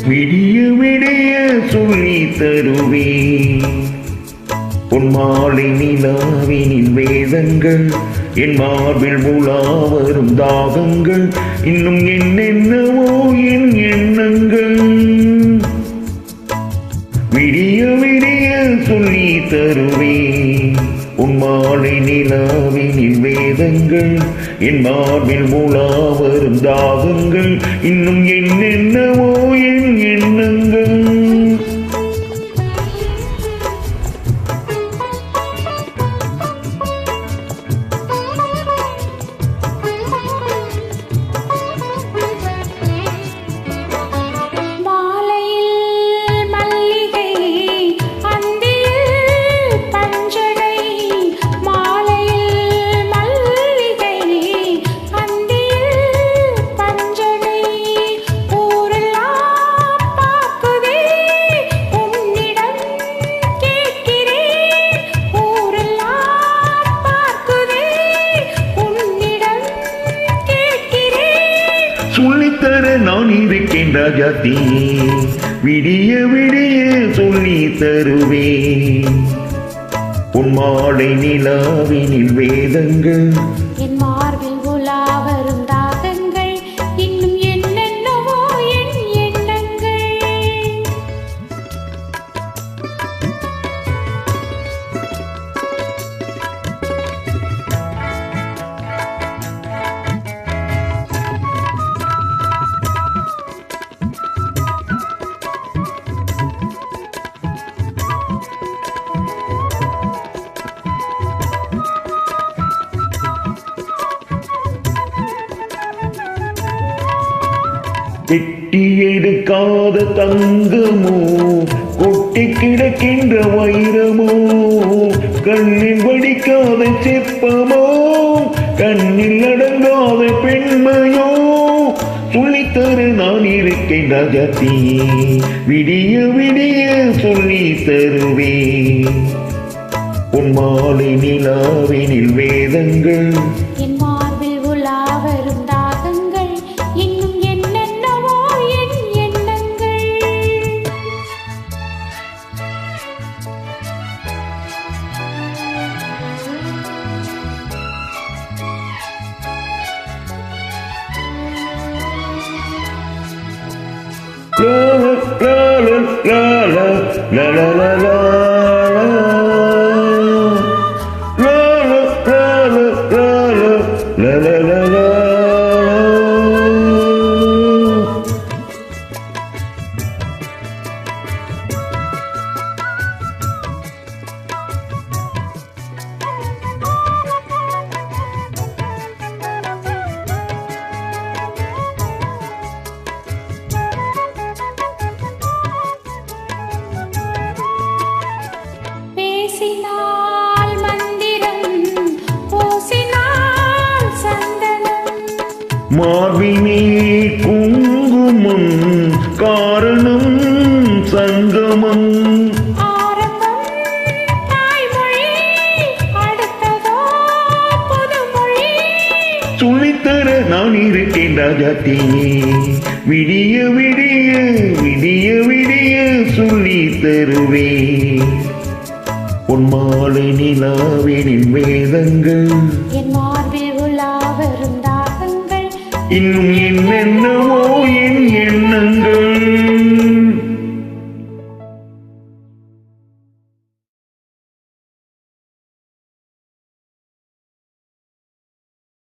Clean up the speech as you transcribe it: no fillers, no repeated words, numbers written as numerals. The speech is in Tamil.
விடிய விடிய சொல்லி தருவே உன் மாலை நிலாவினின் வேதங்கள் என் மார்பில் உலா வரும் தாகங்கள் இன்னும் என்னென்னவோ என் எண்ணங்கள் விடிய விடிய சொல்லி தருவே உன் மாலை நிலாவினின் வேதங்கள் என் மார்பில் உலா வரும் தாகங்கள் இன்னும் என்னென்னவோ என் எண்ணங்கள் சொல்லித்தர நான் இருக்கேன் ராஜாத்தி விடிய விடிய சொல்லி தருவேன் உன் மாலை நிலாவினில் வேதங்கள் என் மார்பில் உலா வரும் தாகங்கள் இன்னும் என்னென்னவோ என் எண்ணங்கள் வெட்டி எடுக்காத தங்கமோ கொட்டி கிடக்கின்ற வைரமோ கண்ணில் வடிக்காத சிற்பமோ கண்ணில் அடங்காத பெண்மையோ சொல்லித்தர நான் இருக்கேன் ராஜாத்தி விடிய விடிய சொல்லி தருவேன் உன் மாலை நிலாவினில் வேதங்கள் என் மார்பில் உலா வரும் தாகங்கள் இன்னும் என்னென்னவோ என் எண்ணங்கள் la la la la la la la la la பேசினால் மந்திரம் பூசினால் சந்தனம் மார்பினே குங்குமம் காரணம் சங்கமம் ஆரம்பம் தாய்மொழி அடுத்ததோ புதுமொழி சொல்லித்தர நான் இருக்கேன் ராஜாத்தி விடிய விடிய விடிய விடிய சொல்லி தருவேன் உன் மாலை நிலாவினின் வேதங்கள் என் மார்பில் உலா வரும் தாகங்கள் இன்னும் என்னென்னவோ என் எண்ணங்கள்